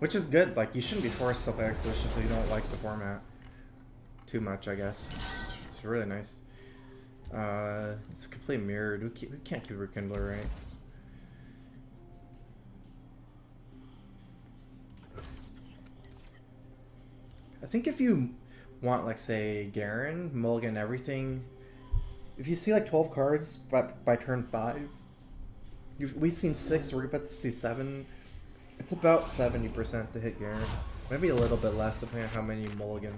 Which is good, like, you shouldn't be forced to play Expedition so you don't like the format too much, I guess. It's really nice. It's completely mirrored. We can't keep Rekindler, right? I think if you want, like, say, Garen, mulligan everything, if you see, like, 12 cards by turn 5, we've seen 6, we're about to see 7. It's about 70% to hit Garen. Maybe a little bit less, depending on how many you mulligan.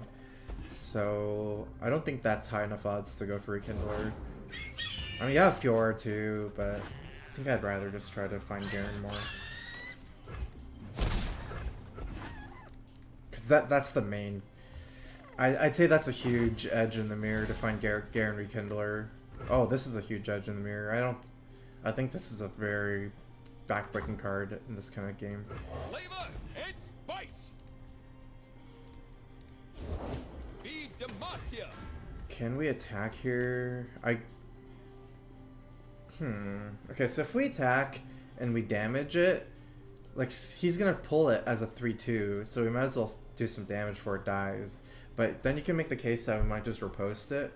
So, I don't think that's high enough odds to go for Rekindler. I mean, you have Fjord too, but I think I'd rather just try to find Garen more. Because that's the main... I'd say that's a huge edge in the mirror to find Garen Rekindler. Oh, this is a huge edge in the mirror. I think this is a very backbreaking card in this kind of game. Flavor and spice. Be Demacia. Can we attack here? Okay, so if we attack and we damage it, like, he's gonna pull it as a 3/2, so we might as well do some damage before it dies. But then you can make the case that we might just riposte it.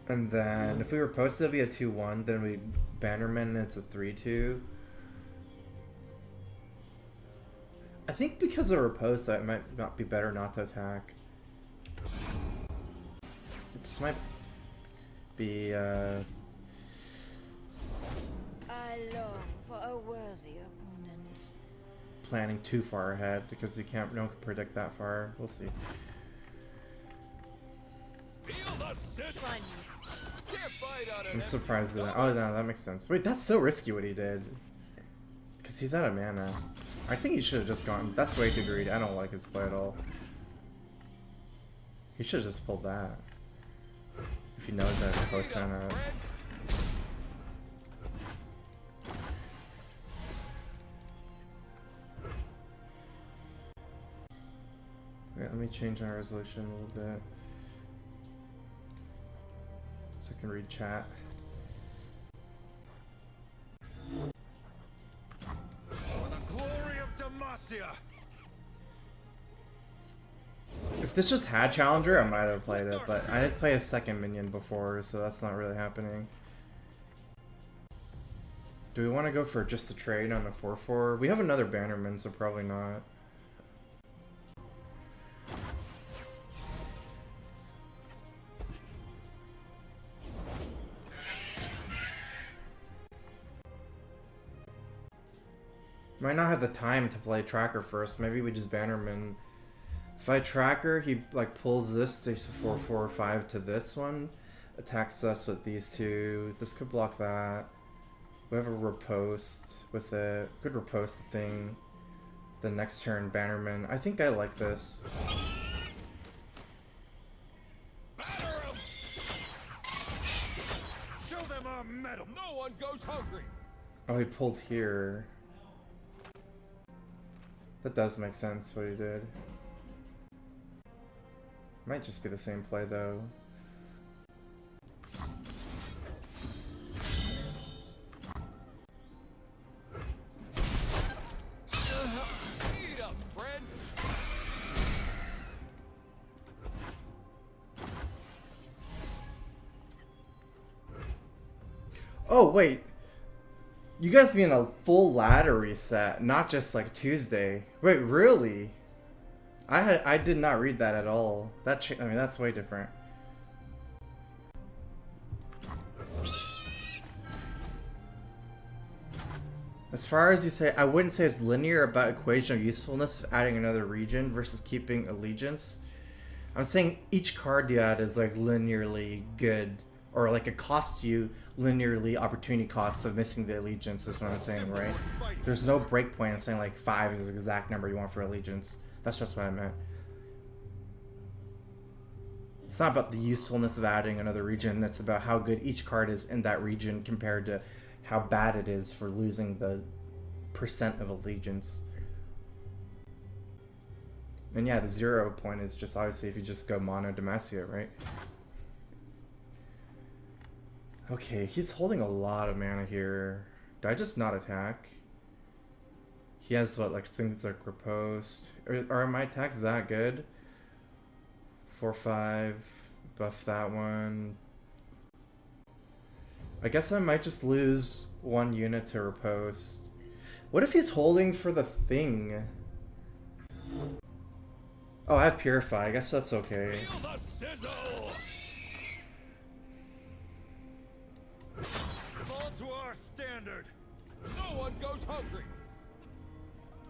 And then if we riposte it, it'll be a 2/1, then we Bannerman, it's a 3/2. I think because of riposte, it might not be better not to attack. This might be I long for a worthy opponent. planning too far ahead because no one can predict that far. We'll see. Feel the system. Can't fight on an I'm empty surprised at that. stomach. Oh no, that makes sense. Wait, that's so risky what he did. Because he's out of mana. I think he should have just gone. That's way too greedy. I don't like his play at all. He should have just pulled that. If he knows that post mana. Wait, let me change my resolution a little bit. So I can read chat. For the glory of Demacia! If this just had Challenger, I might have played it, but I didn't play a second minion before, so that's not really happening. Do we want to go for just a trade on a 4/4? We have another Bannerman, so probably not. Might not have the time to play Tracker first. Maybe we just Bannerman. If I Tracker, he like pulls this to 4/4/5 to this one, attacks us with these two. This could block that. We have a riposte with it. Could riposte the thing. The next turn, Bannerman. I think I like this. Batter 'em. Show them our metal! No one goes hungry. Oh, he pulled here. That does make sense what he did. Might just be the same play though. Eat up, friend. Oh wait, you guys mean a full ladder reset, not just like Tuesday. Wait, really? I did not read that at all. I mean, that's way different. As far as you say, I wouldn't say it's linear about equational usefulness of adding another region versus keeping allegiance. I'm saying each card you add is like linearly good, or like it costs you linearly opportunity costs of missing the allegiance is what I'm saying, right? There's no breakpoint. I'm saying like 5 is the exact number you want for allegiance. That's just what I meant. It's not about the usefulness of adding another region. It's about how good each card is in that region compared to how bad it is for losing the percent of allegiance. And yeah, the 0 point is just obviously if you just go mono Demacia, right? Okay, he's holding a lot of mana here. Did I just not attack? He has what, like things like riposte. Are my attacks that good? 4-5, buff that one. I guess I might just lose 1 unit to riposte. What if he's holding for the thing? Oh, I have Purify. I guess that's okay. Feel the sizzle. Fall to our standard. No one goes hungry.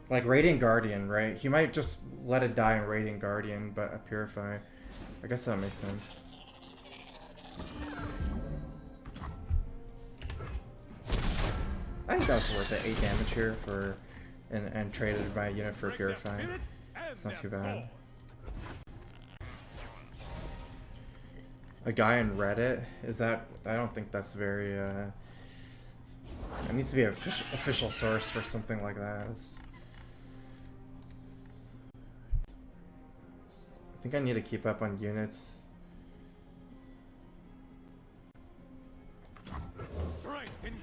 Like Radiant Guardian, right? He might just let it die in Radiant Guardian, but a Purify. I guess that makes sense. I think that's worth it. 8 damage here for and traded my unit for Purify. It's not too bad. A guy in Reddit? Is that... I don't think that's very... It needs to be an official source for something like that. I think I need to keep up on units.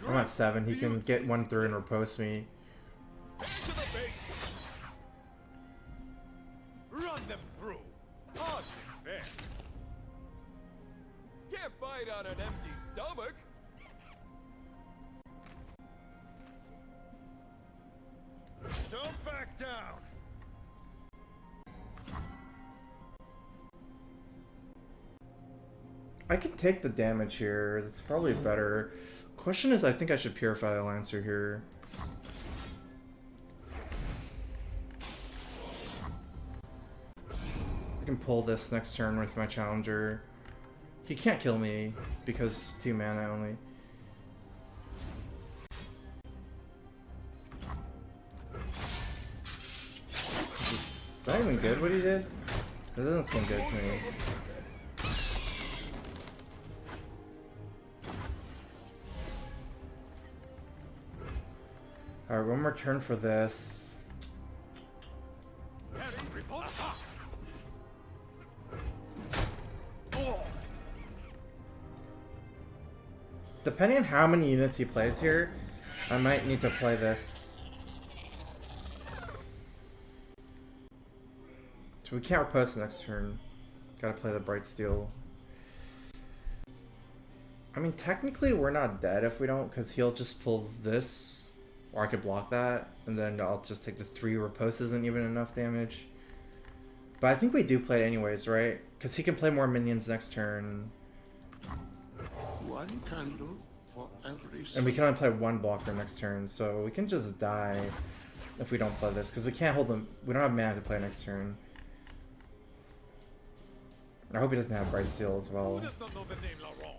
I'm at 7. He can get 1 through and riposte me. Back to the base. Run them through. Hard and fair. Can't fight on an empty stomach. Don't back down. I can take the damage here. It's probably better. Question is, I think I should Purify the Lancer here. I can pull this next turn with my Challenger. He can't kill me because 2 mana only. Is that even good what he did? That doesn't seem good to me. Alright, 1 more turn for this. Depending on how many units he plays here, I might need to play this. So we can't riposte next turn. Gotta play the Bright Steel. I mean, technically we're not dead if we don't, because he'll just pull this. Or I could block that, and then I'll just take the 3 riposte isn't even enough damage. But I think we do play it anyways, right? Because he can play more minions next turn. 1 candle for every... And we can only play 1 blocker next turn, so we can just die if we don't play this. Because we can't hold them. We don't have mana to play next turn. I hope he doesn't have Bright Steel as well. Who does not know the name Laurent?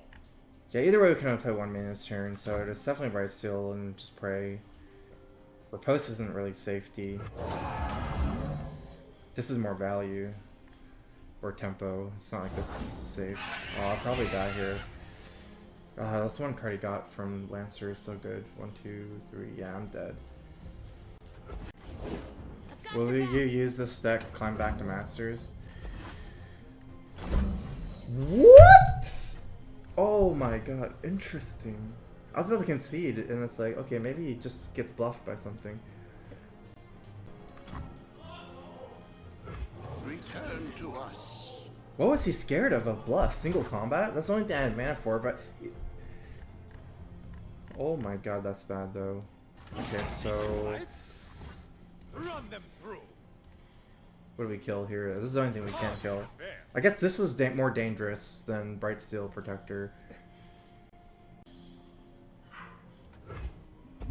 Yeah, either way we can only play 1 mana this turn, so it's definitely Bright Steel and just pray. Riposte isn't really safety. This is more value. Or tempo. It's not like this is safe. Oh, I'll probably die here. That's 1 card he got from Lancer is so good. 1, 2, 3. Yeah, I'm dead. Will you use this deck, climb back to Masters? What? Oh my god, interesting. I was about to concede, and it's like, okay, maybe he just gets bluffed by something. Return to us. What was he scared of? A bluff? Single combat? That's the only thing I had mana for, but... Oh my god, that's bad, though. Okay, so... Run them through. What do we kill here? This is the only thing we can't kill. I guess this is more dangerous than Bright Steel Protector.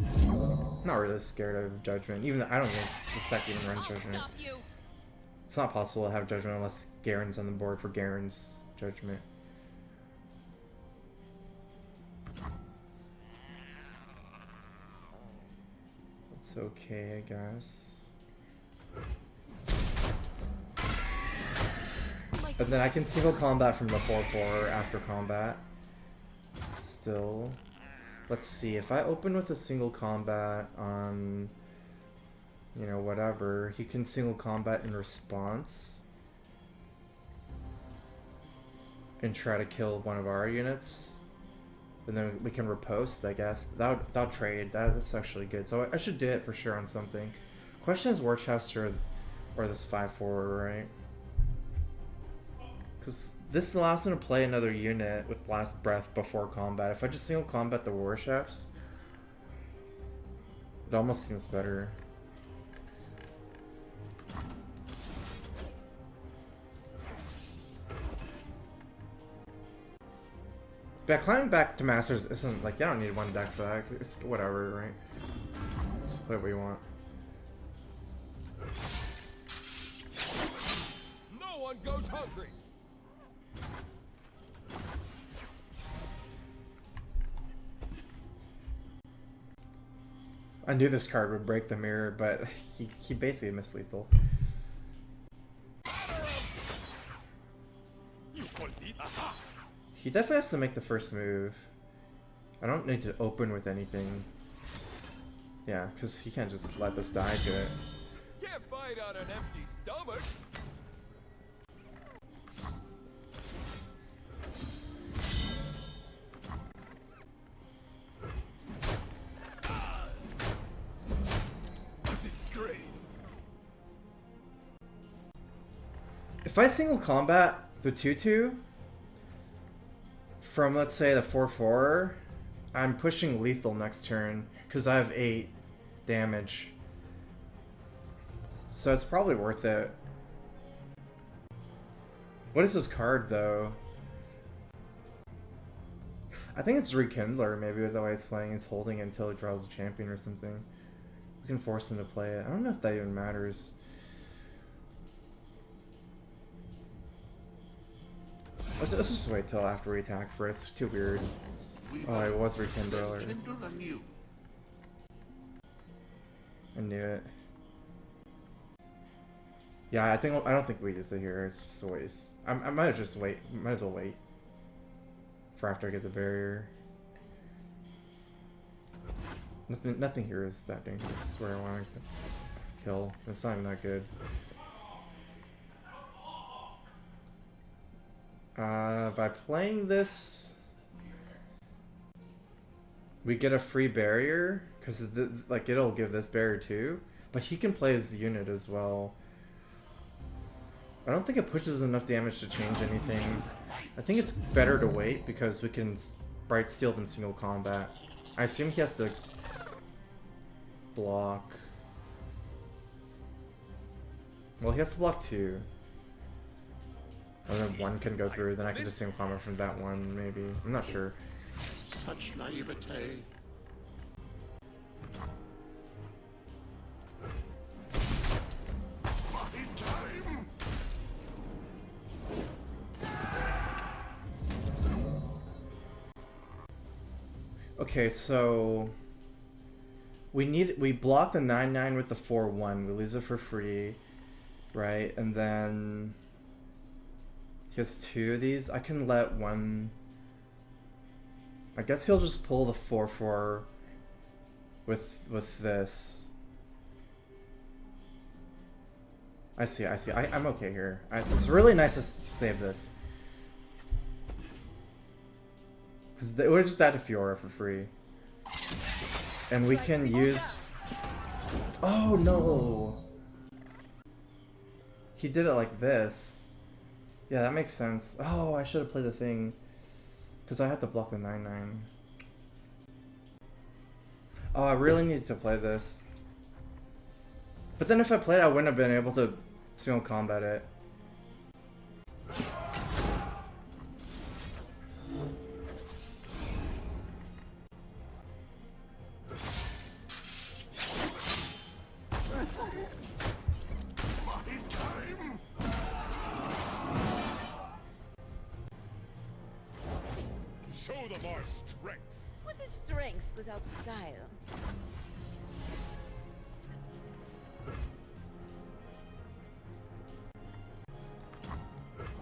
I'm not really scared of Judgment. Even though I don't think this deck even runs Judgment. It's not possible to have Judgment unless Garen's on the board for Garen's Judgment. It's okay, I guess. And then I can single combat from the 4/4 after combat. Still. Let's see, if I open with a single combat on, you know, whatever, he can single combat in response and try to kill 1 of our units. And then we can riposte, I guess. That'll trade. That's actually good. So I should do it for sure on something. Question is war chest or this 5/4, right? Because this allows him to play another unit with last breath before combat. If I just single combat the war chefs, it almost seems better. But yeah, climbing back to Masters isn't like, you don't need one deck for that. It's whatever, right? Just play what you want. No one goes hungry. I knew this card would break the mirror, but he basically missed lethal. You call this? Aha! He definitely has to make the first move. I don't need to open with anything. Yeah, because he can't just let this die to it. Can't fight on an empty stomach. Disgrace! If I single combat the 2/2 from, let's say, the 4/4, I'm pushing lethal next turn because I have 8 damage. So it's probably worth it. What is this card, though? I think it's Rekindler, maybe the way it's playing is holding it until he draws a champion or something. We can force him to play it. I don't know if that even matters. Let's just wait till after we attack for it. It's too weird. Oh, it was Rekindler. Kindle anew. I knew it. Yeah, I don't think we just sit here. It's just a waste. I might just wait. Might as well wait for after I get the barrier. Nothing here is that dangerous where I want to kill. It's not even that good. By playing this, we get a free barrier because like it'll give this barrier too. But he can play his unit as well. I don't think it pushes enough damage to change anything. I think it's better to wait because we can Bright Steel than single combat. I assume he has to block. Well, he has to block 2. And then 1 can go through, then I can just single combat from that one, maybe. I'm not sure. Such naivete. My time. Okay, so we block the 9/9 with the 4/1. We lose it for free, right? And then he has 2 of these. I can let 1. I guess he'll just pull the 4/4 with this. I see. I'm okay here. It's really nice to save this. Because we're just add a Fiora for free. And we can use... Oh no! He did it like this. Yeah, that makes sense. Oh, I should have played the thing. Because I had to block the 9/9. Oh, I really need to play this. But then if I played it, I wouldn't have been able to single combat it. Show them our strength. What is strength without style?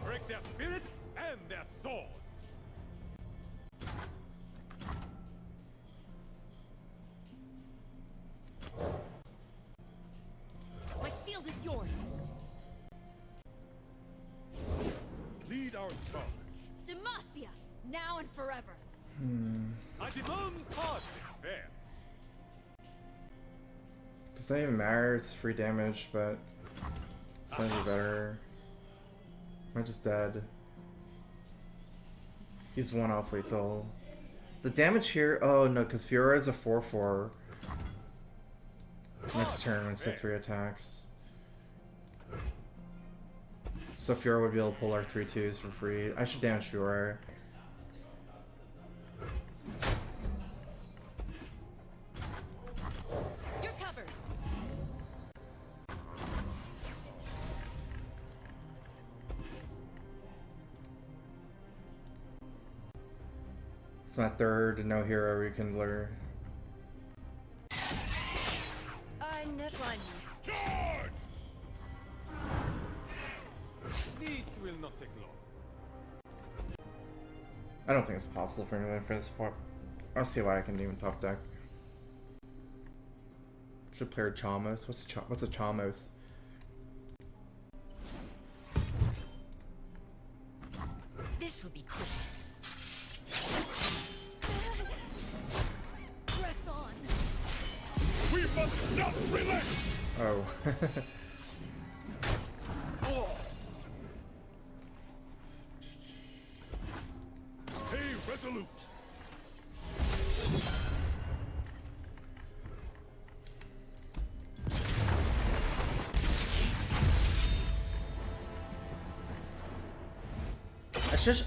Break their spirits and their swords. My shield is yours. Lead our charge. Demacia, now and forever. I demand pardon. Fair. Doesn't even matter, it's free damage, but it's gonna be better. Am I just dead? He's one off lethal. The damage here, oh no, because Fiora is a 4/4 next turn instead of 3 attacks. So Fiora would be able to pull our 3/2s for free. I should damage Fiora. You're covered. It's my third no hero Rekindler. I never run. Charge! This will not take long. I don't think it's possible for anyone for this part. I don't see why I can even top deck. Should play a Chamos. What's a Chamos? This will be quick. Press on. We must not relent! Oh. Stay resolute!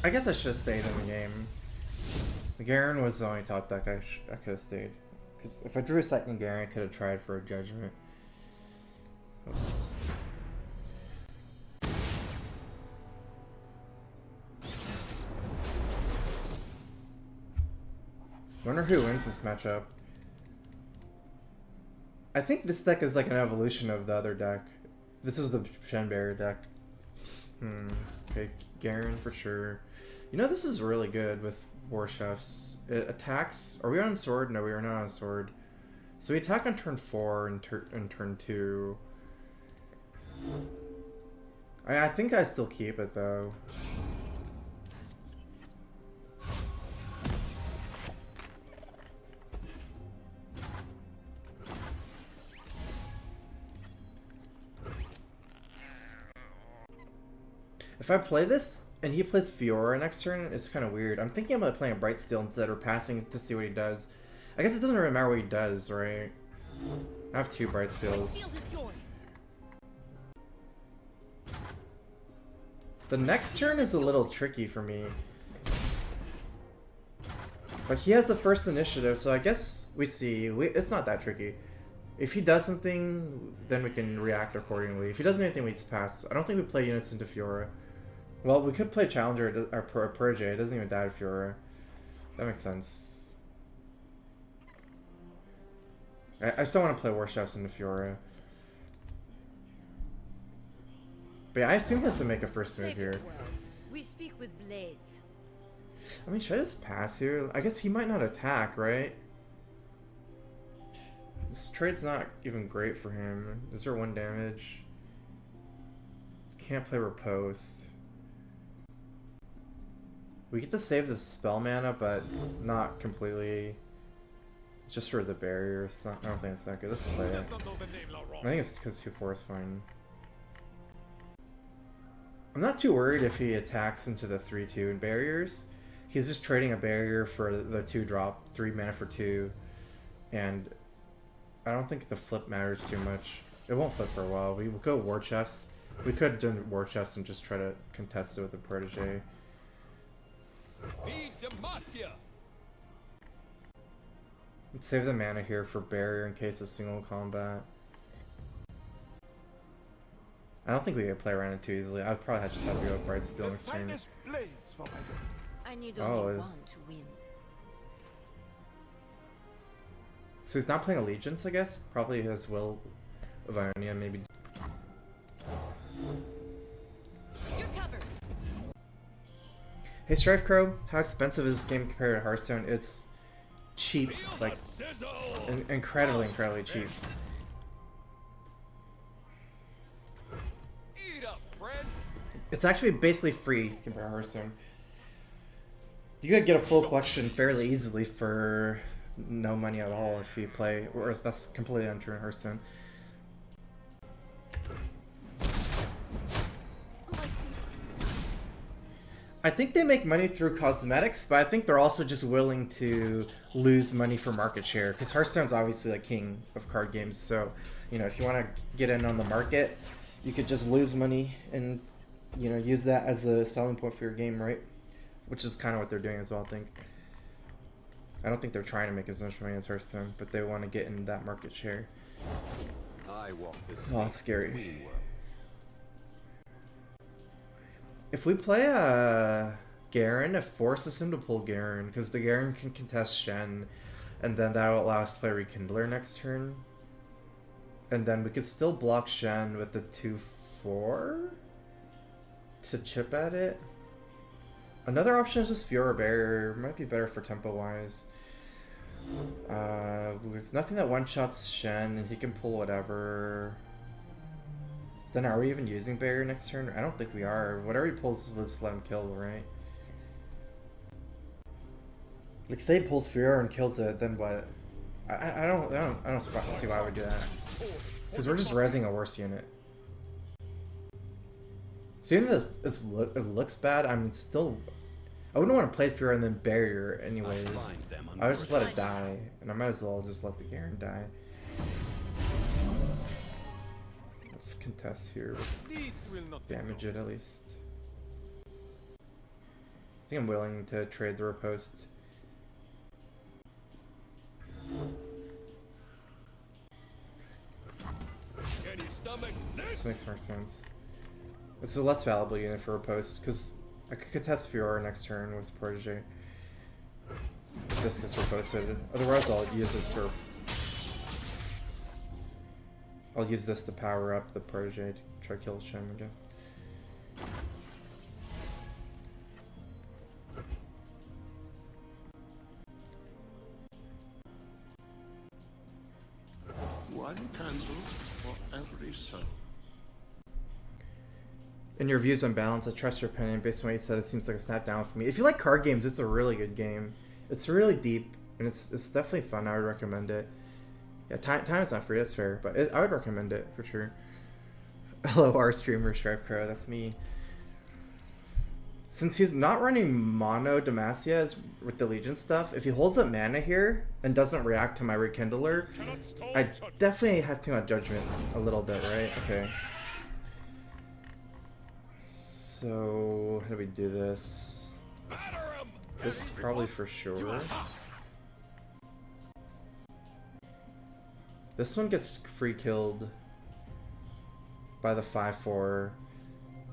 I guess I should have stayed in the game. The Garen was the only top deck I could have stayed. Because if I drew a second Garen, I could have tried for a judgment. Oops. Wonder who wins this matchup. I think this deck is like an evolution of the other deck. This is the Shenberry deck. Okay, Garen for sure. You know, this is really good with War Chefs. It attacks. Are we on sword? No, we are not on sword. So we attack on turn 4 and turn 2. I think I still keep it though. If I play this and he plays Fiora next turn, it's kind of weird. I'm thinking about playing Bright Steel instead or passing to see what he does. I guess it doesn't really matter what he does, right? I have 2 Bright Steels. The next turn is a little tricky for me. But he has the first initiative, so I guess we see. It's not that tricky. If he does something, then we can react accordingly. If he does anything, we just pass. I don't think we play units into Fiora. Well, we could play Challenger or Purge. It doesn't even die to Fiora. That makes sense. I still want to play War Chefs into Fiora. But yeah, I assume this to make a first move here. We speak with blades. I mean, should I just pass here? I guess he might not attack, right? This trade's not even great for him. Is there 1 damage? Can't play Riposte. We get to save the spell mana, but not completely. Just for the barrier. It's not, I don't think it's that good. Let's play it. I think it's because 2/4 is fine. I'm not too worried if he attacks into the 3/2 and barriers. He's just trading a barrier for the 2-drop, 3 mana for 2. And I don't think the flip matters too much. It won't flip for a while. We will go War Chefs. We could have done War Chefs and just try to contest it with the Protege. Let's save the mana here for barrier in case of single combat. I don't think we could play around it too easily. I'd probably just have to go Bright Steel next turn. I need only one to win. So he's not playing Allegiance, I guess? Probably has Will of Ionia, maybe. You're covered. Hey StrifeCro, how expensive is this game compared to Hearthstone? It's cheap, like incredibly cheap. Eat up, friend. It's actually basically free compared to Hearthstone. You could get a full collection fairly easily for no money at all if you play, whereas that's completely untrue in Hearthstone. I think they make money through cosmetics, but I think they're also just willing to lose money for market share, because Hearthstone's obviously the king of card games. So, you know, if you want to get in on the market, you could just lose money and, you know, use that as a selling point for your game, right? Which is kind of what they're doing as well, I think. I don't think they're trying to make as much money as Hearthstone, but they want to get in that market share. I walk this Oh, that's scary. between worlds. If we play Garen, it forces him to pull Garen, because the Garen can contest Shen, and then that will allow us to play Rekindler next turn. And then we could still block Shen with the 2/4 to chip at it. Another option is just Fiora Barrier. Might be better for tempo-wise. With nothing that one-shots Shen, and he can pull whatever. Then are we even using Barrier next turn? I don't think we are. Whatever he pulls, we'll just let him kill, right? Like, say he pulls Fiora and kills it, then what? I don't see why I would do that. Because we're just rezzing a worse unit. So even though it looks bad, I'm still... I wouldn't want to play Fiora and then Barrier anyways. I would just let it die. And I might as well just let the Garen die. Let's contest here. This will not take Damage it at least. I think I'm willing to trade the riposte. Can you stomach This this? makes more sense. It's a less valuable unit for riposte, because I could contest Fiora next turn with Protege. If this gets riposted. Otherwise I'll use it for... I'll use this to power up the Protege to try to kill Shem, I guess. One candle for every soul. In your views on balance, I trust your opinion. Based on what you said, it seems like a snap down for me. If you like card games, it's a really good game. It's really deep, and it's definitely fun. I would recommend it. Yeah, time is not free, that's fair, but I would recommend it for sure. Hello, our streamer, StrifeCro, that's me. Since he's not running mono Demacia with the Legion stuff, if he holds up mana here and doesn't react to my Rekindler, I definitely have to Judgment a little bit, right? Okay. So, how do we do this? This probably for sure. This one gets free killed by the 5/4,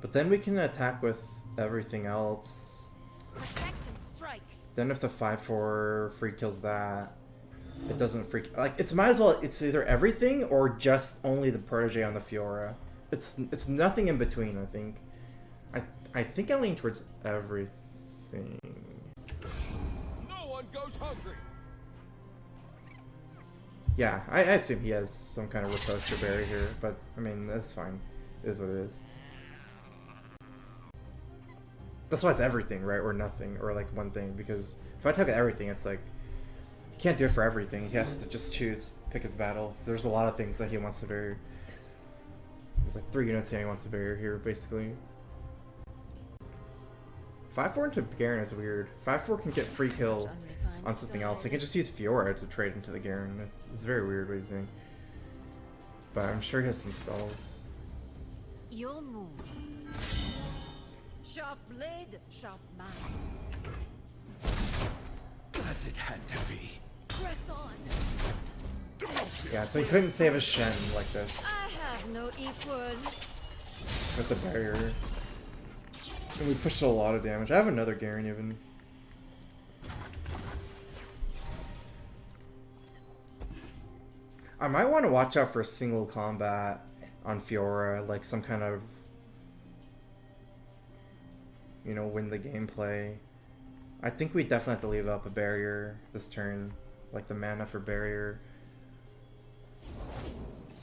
but then we can attack with everything else. Protect and strike. Then if the 5/4 free kills that, it doesn't free. Like, it's might as well. It's either everything or just only the Protege on the Fiora. It's nothing in between. I think. I think I lean towards everything. No one goes hungry. Yeah, I assume he has some kind of riposte or barrier here, but I mean that's fine. It is what it is. That's why it's everything, right? Or nothing, or like one thing. Because if I took everything, it's like he can't do it for everything. He has to just pick his battle. There's a lot of things that he wants to barrier. There's like 3 units that he wants to barrier here, basically. 5/4 into Garen is weird. 5/4 can get free kill on something else. He can just use Fiora to trade into the Garen. It's very weird what he's doing. But I'm sure he has some spells. Your move. Sharp blade, sharp mind. As it had to be. Press on. Yeah, so he couldn't save a Shen like this I have no equal. with the barrier. And we pushed a lot of damage. I have another Garen even. I might want to watch out for a single combat on Fiora, like some kind of, you know, win the gameplay. I think we definitely have to leave up a barrier this turn, like the mana for barrier.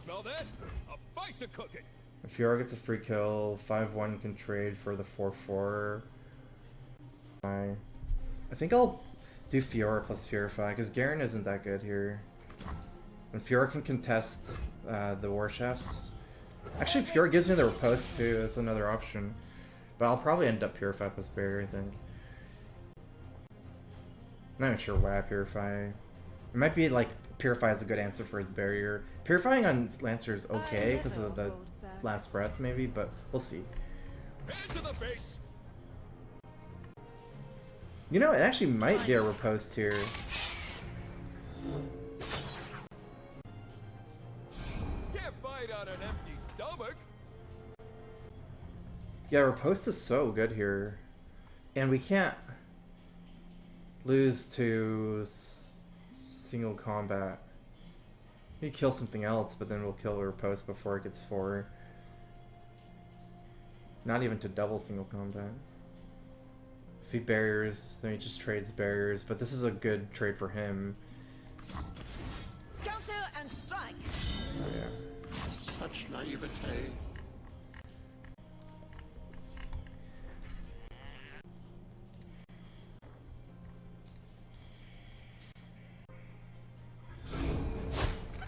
Smell that? A fight's a cooking. If Fiora gets a free kill, 5/1 can trade for the 4/4. I think I'll do Fiora plus Purify, because Garen isn't that good here. And Fiora can contest the War Chefs. Actually, Fiora gives me the riposte too, that's another option. But I'll probably end up Purify plus Barrier, I think. I'm not even sure why I Purify. It might be like Purify is a good answer for his Barrier. Purifying on Lancer is okay because of the last breath maybe, but we'll see. Head to the base. You know, it actually might be a riposte here. Can't fight on an empty stomach. Yeah, riposte is so good here. And we can't lose to single combat. We kill something else, but then we'll kill riposte before it gets 4. Not even to double single combat. If he barriers, then he just trades barriers, but this is a good trade for him. Counter and strike. Oh, yeah. Such naivete.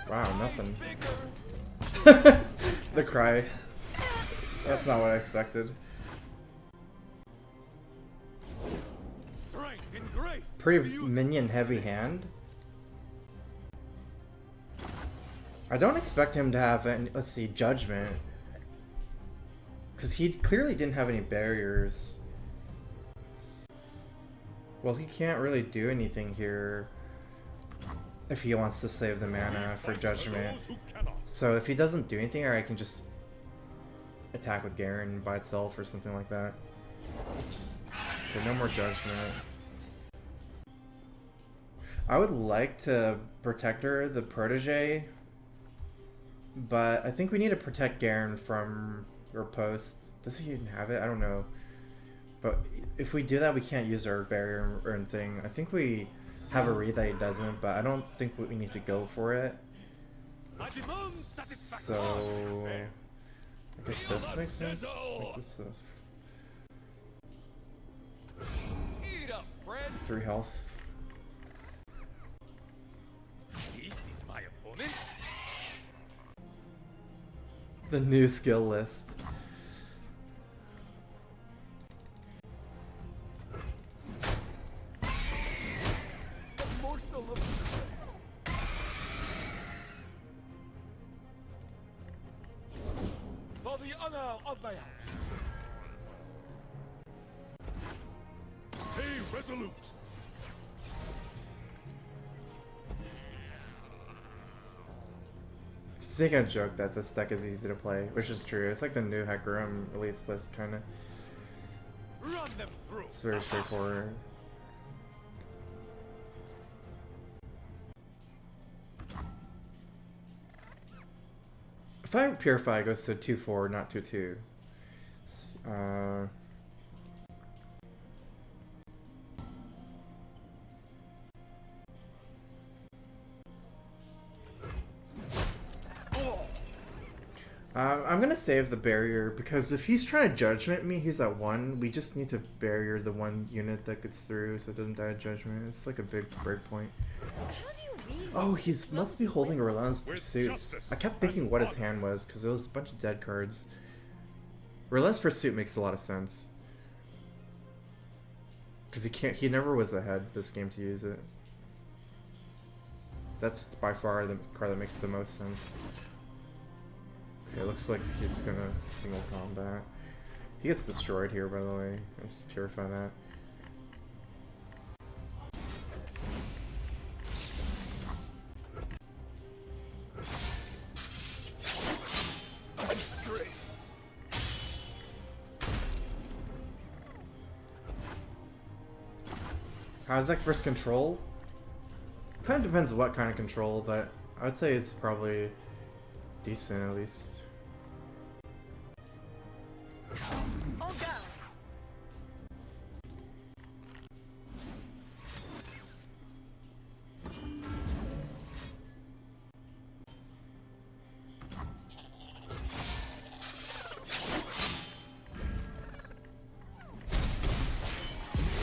Wow, nothing. The cry. That's not what I expected. Strength and grace. Pretty minion heavy hand. I don't expect him to have any, let's see, judgment. Because he clearly didn't have any barriers. Well, he can't really do anything here if he wants to save the mana for judgment. So if he doesn't do anything, I can just attack with Garen by itself or something like that. Okay, no more judgment. I would like to Protector the Protege, but I think we need to protect Garen from riposte. Does he even have it? I don't know. But if we do that, we can't use our barrier or anything. I think we have a read that he doesn't, but I don't think we need to go for it. So I guess this makes sense. Make this Eat up, friend. 3 health. This is my opponent. The new skill list. A morsel of for the honor of my house. Stay resolute. He's making a joke that this deck is easy to play, which is true. It's like the new Hecarim release list, kind of. Run them through. It's very straightforward. If I Purify, it goes to 2-4, not 2-2. I'm gonna save the barrier because if he's trying to judgment me, he's at 1. We just need to barrier the 1 unit that gets through so it doesn't die of judgment. It's like a big break point. Oh, he's must be holding a Relentless Pursuit. I kept thinking what his hand was because it was a bunch of dead cards. Relentless Pursuit makes a lot of sense because he never was ahead this game to use it. That's by far the card that makes the most sense. Okay, it looks like he's gonna single combat. He gets destroyed here, by the way. I'll just purify that. How's that versus control? Kind of depends what kind of control, but I would say it's probably decent at least. On go.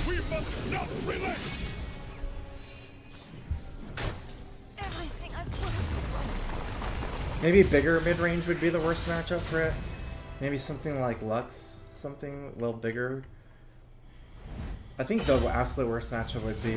We must not relent! Maybe bigger mid-range would be the worst matchup for it. Maybe something like Lux, something a little bigger. I think the absolute worst matchup would be